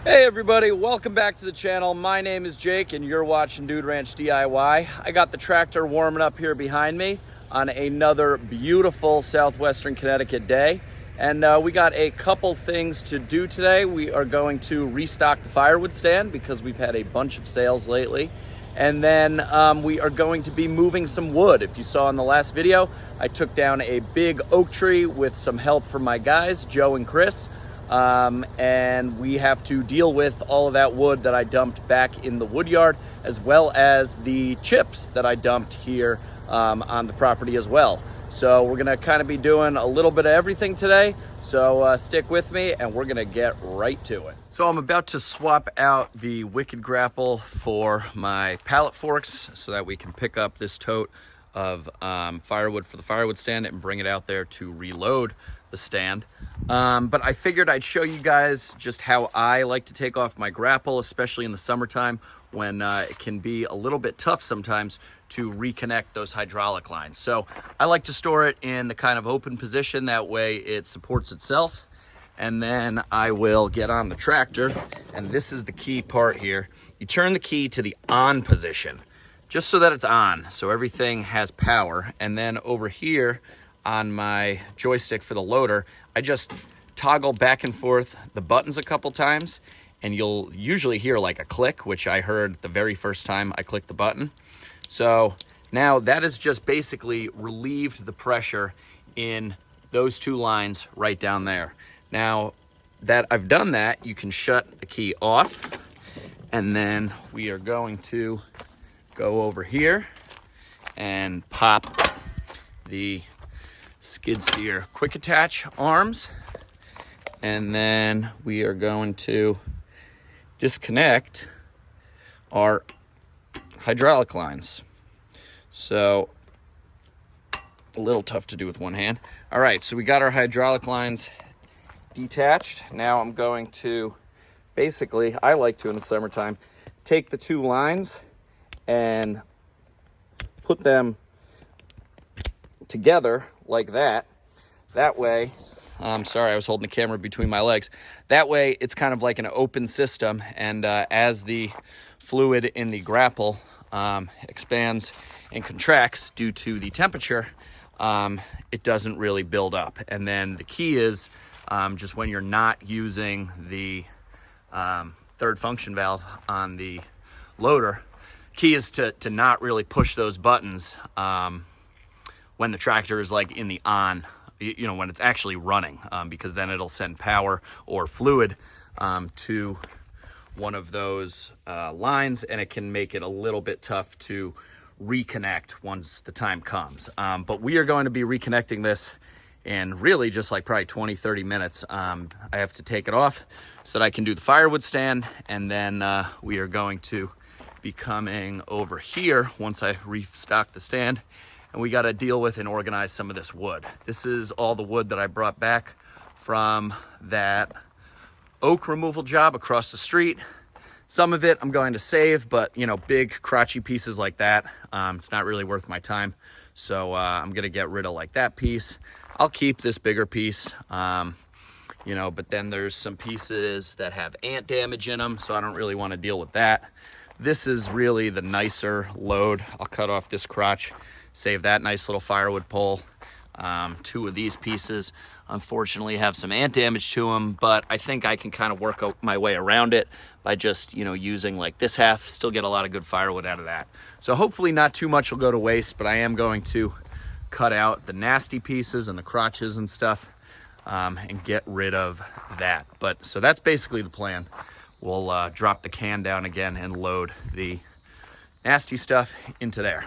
Hey everybody, welcome back to the channel. My name is Jake and you're watching Dude Ranch DIY. I got the tractor warming up here behind me on another beautiful southwestern Connecticut day. And we got a couple things to do today. We are going to restock the firewood stand because we've had a bunch of sales lately. And then we are going to be moving some wood. If you saw in the last video, I took down a big oak tree with some help from my guys, Joe and Chris. And we have to deal with all of that wood that I dumped back in the wood yard, as well as the chips that I dumped here on the property as well. So we're gonna kind of be doing a little bit of everything today. So stick with me and we're gonna get right to it. So I'm about to swap out the Wicked Grapple for my pallet forks so that we can pick up this tote of firewood for the firewood stand and bring it out there to reload the stand. But I figured I'd show you guys just how I like to take off my grapple, especially in the summertime when it can be a little bit tough sometimes to reconnect those hydraulic lines. So I like to store it in the kind of open position, that way it supports itself. And then I will get on the tractor, and this is the key part here. You turn the key to the on position, just so that it's on, so everything has power. And then over here on my joystick for the loader, I just toggle back and forth the buttons a couple times, and you'll usually hear like a click, which I heard the very first time I clicked the button. So now that has just basically relieved the pressure in those two lines right down there. Now that I've done that, you can shut the key off, and then we are going to go over here and pop the skid steer quick attach arms, and then we are going to disconnect our hydraulic lines. So a little tough to do with one hand. All right, so we got our hydraulic lines detached. Now I'm going to basically, I like to in the summertime, take the two lines and put them together like that. That way, I'm sorry, I was holding the camera between my legs. That way, it's kind of like an open system, and as the fluid in the grapple expands and contracts due to the temperature, it doesn't really build up. And then the key is just when you're not using the third function valve on the loader, key is to not really push those buttons when the tractor is like in the on, you know, when it's actually running, because then it'll send power or fluid to one of those lines, and it can make it a little bit tough to reconnect once the time comes. But we are going to be reconnecting this in really just like probably 20-30 minutes. I have to take it off so that I can do the firewood stand, and then we are going to be coming over here once I restock the stand, and we got to deal with and organize some of this wood. This is all the wood that I brought back from that oak removal job across the street. Some of it I'm going to save, but you know, big crotchy pieces like that, it's not really worth my time. So I'm gonna get rid of like that piece. I'll keep this bigger piece, you know, but then there's some pieces that have ant damage in them, so I don't really want to deal with that. This is really the nicer load. I'll cut off this crotch, save that nice little firewood pole. Two of these pieces unfortunately have some ant damage to them, but I think I can kind of work my way around it by just, you know, using like this half, still get a lot of good firewood out of that. So hopefully not too much will go to waste, but I am going to cut out the nasty pieces and the crotches and stuff, and get rid of that. But so that's basically the plan. We'll drop the can down again and load the nasty stuff into there.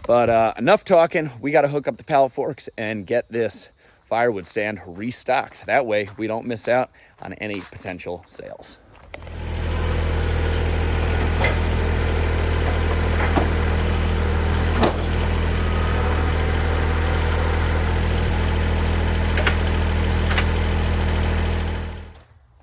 But enough talking. We got to hook up the pallet forks and get this firewood stand restocked. That way we don't miss out on any potential sales.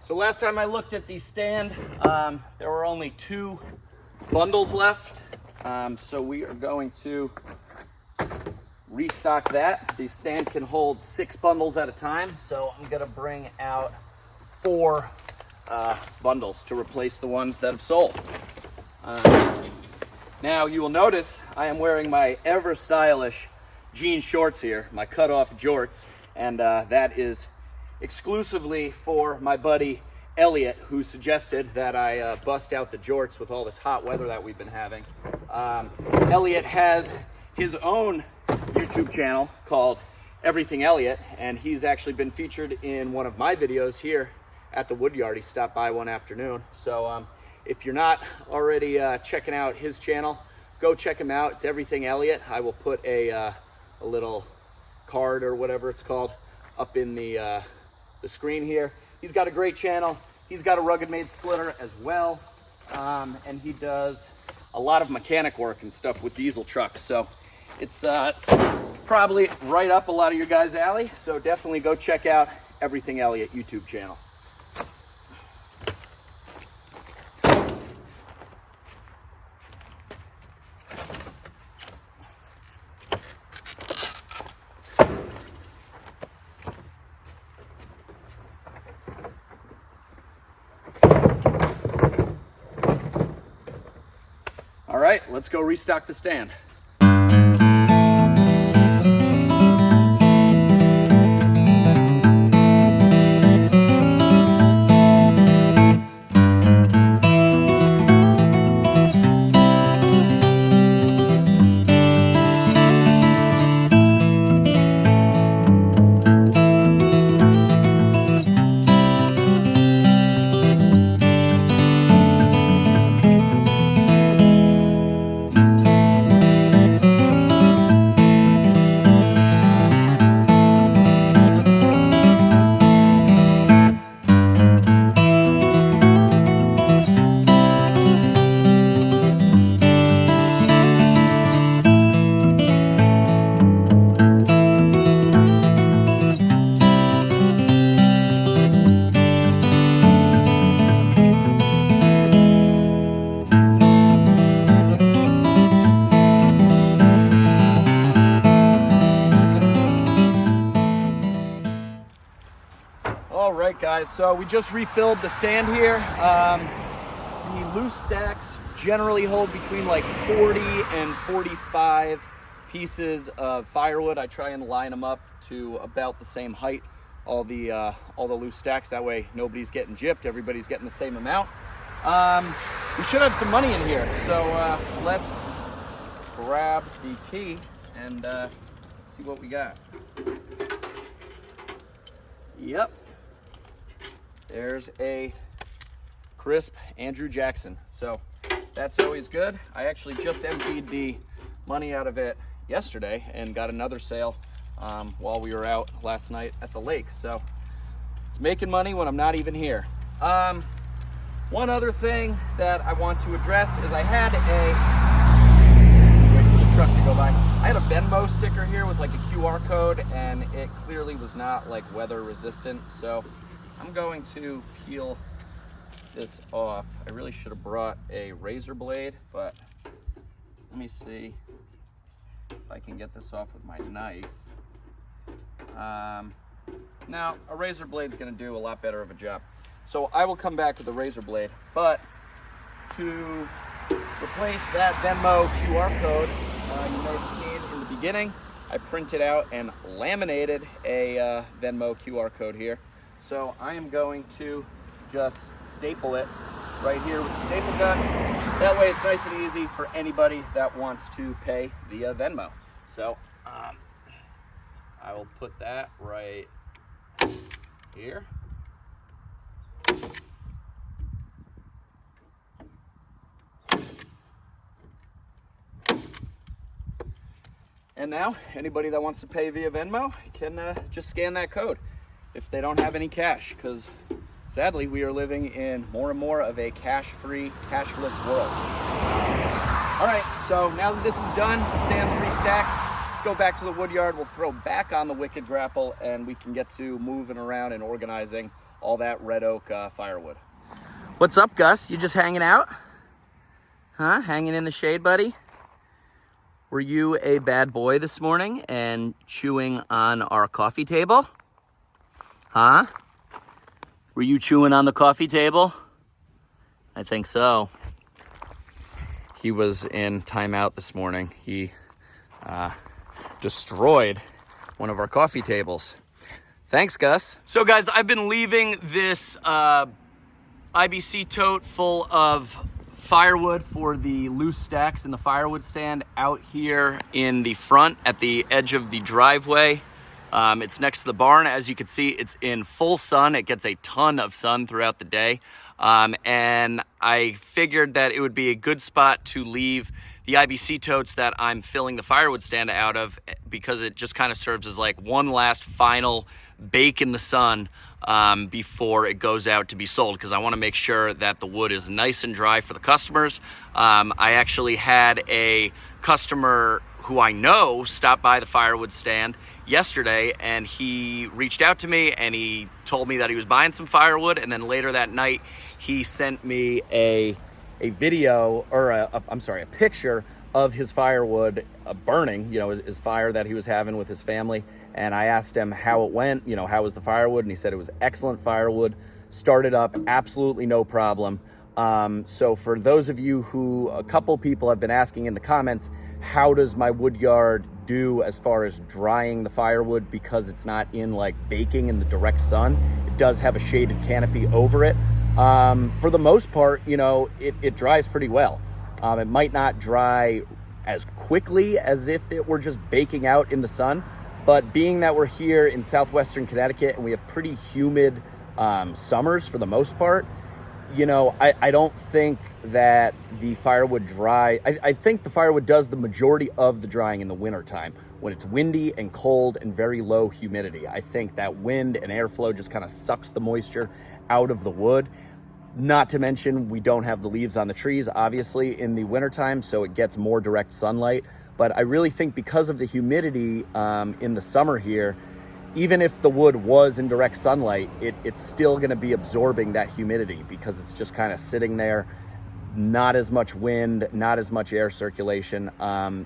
So last time I looked at the stand, there were only 2 bundles left. So we are going to restock that. The stand can hold 6 bundles at a time, so I'm gonna bring out 4 bundles to replace the ones that have sold. Now you will notice I am wearing my ever stylish jean shorts here, my cutoff jorts, and that is exclusively for my buddy Elliot, who suggested that I bust out the jorts with all this hot weather that we've been having. Elliot has his own YouTube channel called Everything Elliot, and he's actually been featured in one of my videos here at the Woodyard. He stopped by one afternoon. So if you're not already checking out his channel, go check him out. It's Everything Elliot. I will put a little card or whatever it's called up in the screen here. He's got a great channel. He's got a RuggedMade splitter as well, and he does a lot of mechanic work and stuff with diesel trucks. So it's probably right up a lot of your guys' alley. So definitely go check out Everything Elliot YouTube channel. All right, let's go restock the stand. All right, guys, so we just refilled the stand here. The loose stacks generally hold between like 40 and 45 pieces of firewood. I try and line them up to about the same height, all the loose stacks. That way nobody's getting gypped, everybody's getting the same amount. We should have some money in here, so let's grab the key and see what we got. Yep. There's a crisp Andrew Jackson. So that's always good. I actually just emptied the money out of it yesterday and got another sale while we were out last night at the lake. So it's making money when I'm not even here. One other thing that I want to address is I had wait for the truck to go by. I had a Venmo sticker here with like a QR code, and it clearly was not like weather resistant. So I'm going to peel this off. I really should have brought a razor blade, but let me see if I can get this off with my knife. Now, a razor blade's gonna do a lot better of a job. So I will come back with a razor blade, but to replace that Venmo QR code, you may have seen in the beginning, I printed out and laminated a Venmo QR code here. So I am going to just staple it right here with the staple gun. That way it's nice and easy for anybody that wants to pay via Venmo. So I will put that right here. And now anybody that wants to pay via Venmo can just scan that code if they don't have any cash, because sadly we are living in more and more of a cash-free, cashless world. All right, so now that this is done, the stand's restacked, let's go back to the woodyard. We'll throw back on the wicked grapple and we can get to moving around and organizing all that red oak firewood. What's up, Gus? You just hanging out? Huh? Hanging in the shade, buddy? Were you a bad boy this morning and chewing on our coffee table? Huh? Were you chewing on the coffee table? I think so. He was in timeout this morning. He destroyed one of our coffee tables. Thanks, Gus. So guys, I've been leaving this IBC tote full of firewood for the loose stacks in the firewood stand out here in the front at the edge of the driveway. It's next to the barn. As you can see, it's in full sun. It gets a ton of sun throughout the day. And I figured that it would be a good spot to leave the IBC totes that I'm filling the firewood stand out of, because it just kind of serves as like one last final bake in the sun before it goes out to be sold, because I want to make sure that the wood is nice and dry for the customers. I actually had a customer who I know stopped by the firewood stand yesterday, and he reached out to me and he told me that he was buying some firewood, and then later that night he sent me a video, or a picture of his firewood burning, his fire that he was having with his family. And I asked him how it went, how was the firewood? And he said it was excellent firewood, started up, absolutely no problem. So for those of you who, a couple people have been asking in the comments, how does my wood yard do as far as drying the firewood, because it's not in like baking in the direct sun? It does have a shaded canopy over it. For the most part, it dries pretty well. It might not dry as quickly as if it were just baking out in the sun, but being that we're here in southwestern Connecticut and we have pretty humid summers for the most part, I don't think that the firewood dry. I think the firewood does the majority of the drying in the wintertime when it's windy and cold and very low humidity. I think that wind and airflow just kind of sucks the moisture out of the wood. Not to mention, we don't have the leaves on the trees, obviously, in the wintertime, so it gets more direct sunlight. But I really think because of the humidity in the summer here, even if the wood was in direct sunlight, it's still going to be absorbing that humidity because it's just kind of sitting there. Not as much wind, not as much air circulation.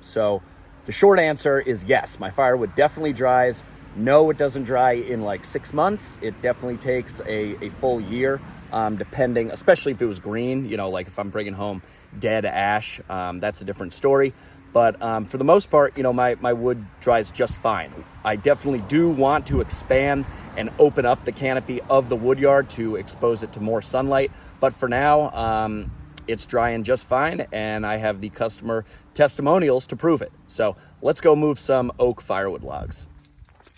So the short answer is yes, my firewood definitely dries. No, it doesn't dry in like 6 months. It definitely takes a full year, depending, especially if it was green, like if I'm bringing home dead ash, that's a different story. But for the most part, my wood dries just fine. I definitely do want to expand and open up the canopy of the wood yard to expose it to more sunlight. But for now, it's drying just fine, and I have the customer testimonials to prove it. So let's go move some oak firewood logs.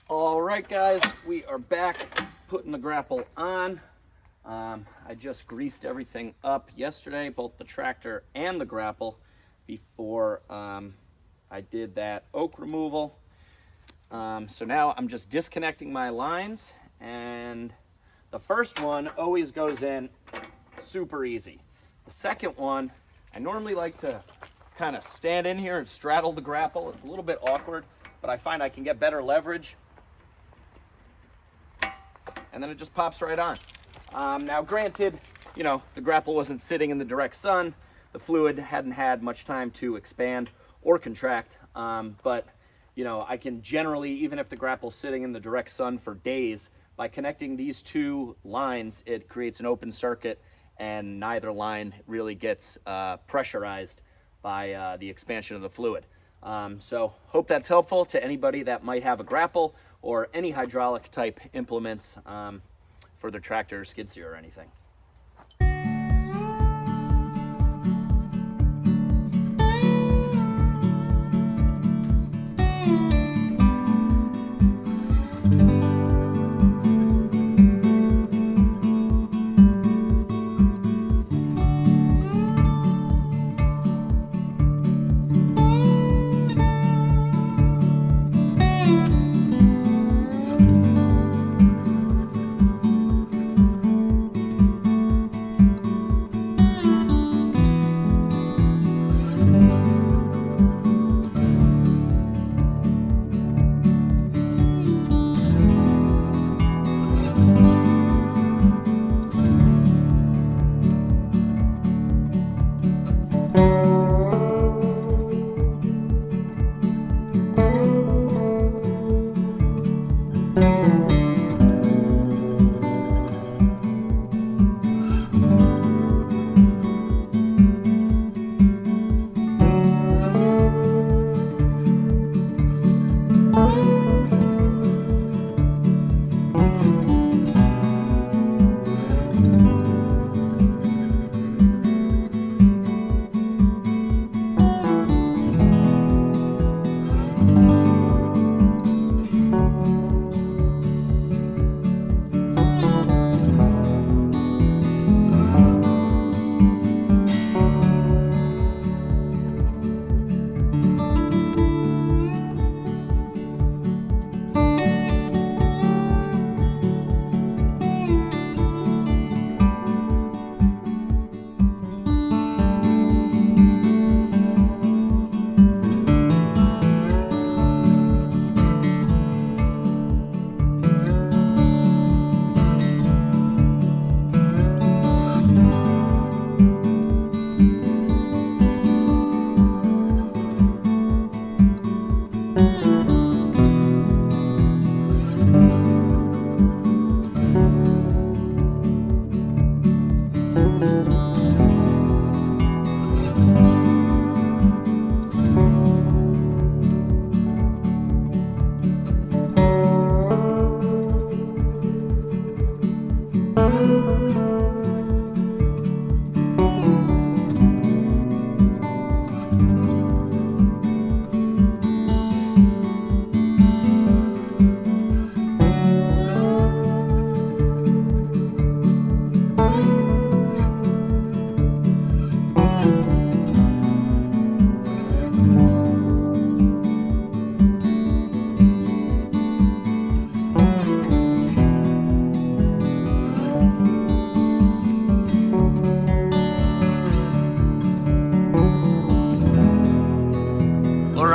All right, guys, we are back putting the grapple on. I just greased everything up yesterday, both the tractor and the grapple, before I did that oak removal. So now I'm just disconnecting my lines, and the first one always goes in super easy. The second one, I normally like to kind of stand in here and straddle the grapple. It's a little bit awkward, but I find I can get better leverage, and then it just pops right on. Now granted, the grapple wasn't sitting in the direct sun. The fluid hadn't had much time to expand or contract, but I can generally, even if the grapple's sitting in the direct sun for days, by connecting these two lines, it creates an open circuit, and neither line really gets pressurized by the expansion of the fluid. So hope that's helpful to anybody that might have a grapple or any hydraulic type implements for their tractor, skid steer, or anything.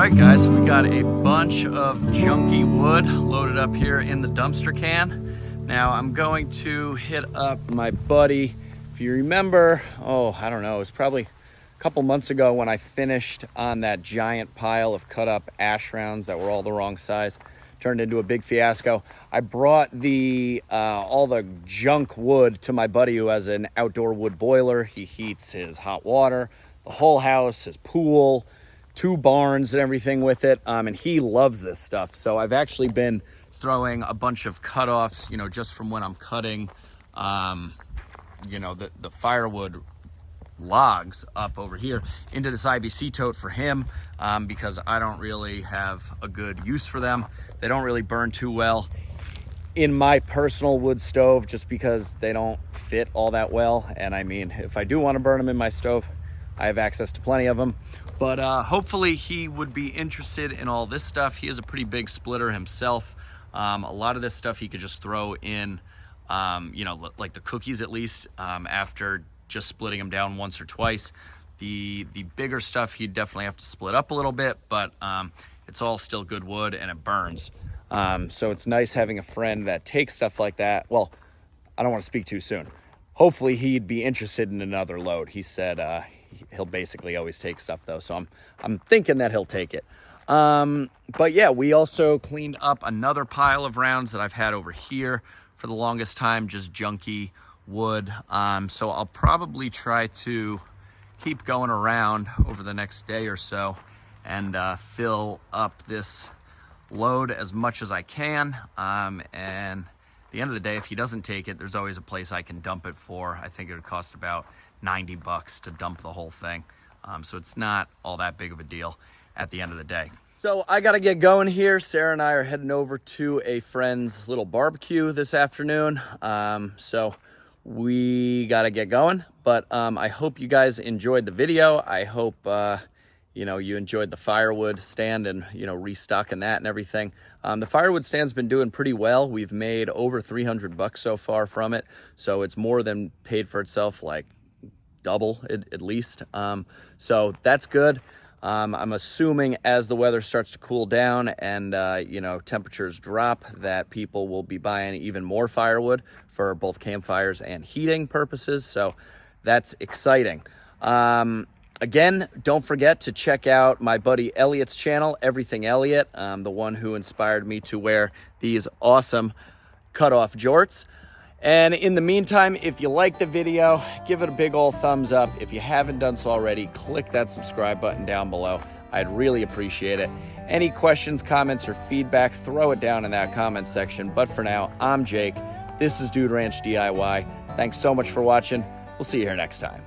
right, guys, we got a bunch of junky wood loaded up here in the dumpster can. Now I'm going to hit up my buddy. If you remember, I don't know, it was probably a couple months ago when I finished on that giant pile of cut up ash rounds that were all the wrong size. Turned into a big fiasco. I brought all the junk wood to my buddy who has an outdoor wood boiler. He heats his hot water, the whole house, his pool, 2 barns and everything with it, and he loves this stuff. So I've actually been throwing a bunch of cutoffs, just from when I'm cutting, the firewood logs up over here into this IBC tote for him, because I don't really have a good use for them. They don't really burn too well in my personal wood stove, just because they don't fit all that well. And I mean, if I do want to burn them in my stove, I have access to plenty of them. But hopefully he would be interested in all this stuff. He is a pretty big splitter himself. A lot of this stuff he could just throw in, like the cookies at least, after just splitting them down once or twice. The bigger stuff he'd definitely have to split up a little bit, but it's all still good wood and it burns. So it's nice having a friend that takes stuff like that. Well, I don't want to speak too soon. Hopefully he'd be interested in another load. He said he'll basically always take stuff though, so I'm thinking that he'll take it. But yeah, we also cleaned up another pile of rounds that I've had over here for the longest time, just junky wood. So I'll probably try to keep going around over the next day or so and fill up this load as much as I can. And at the end of the day, if he doesn't take it, there's always a place I can dump it for. I think it would cost about $90 to dump the whole thing. So it's not all that big of a deal at the end of the day. So I got to get going here. Sarah and I are heading over to a friend's little barbecue this afternoon. So we got to get going, but I hope you guys enjoyed the video. I hope you enjoyed the firewood stand and restocking that and everything. The firewood stand's been doing pretty well. We've made over $300 so far from it, so it's more than paid for itself, like double at least. So that's good. I'm assuming as the weather starts to cool down and temperatures drop, that people will be buying even more firewood for both campfires and heating purposes. So that's exciting. Again, don't forget to check out my buddy Elliot's channel, Everything Elliot, the one who inspired me to wear these awesome cutoff jorts. And in the meantime, if you like the video, give it a big old thumbs up. If you haven't done so already, click that subscribe button down below. I'd really appreciate it. Any questions, comments, or feedback, throw it down in that comment section. But for now, I'm Jake. This is Dude Ranch DIY. Thanks so much for watching. We'll see you here next time.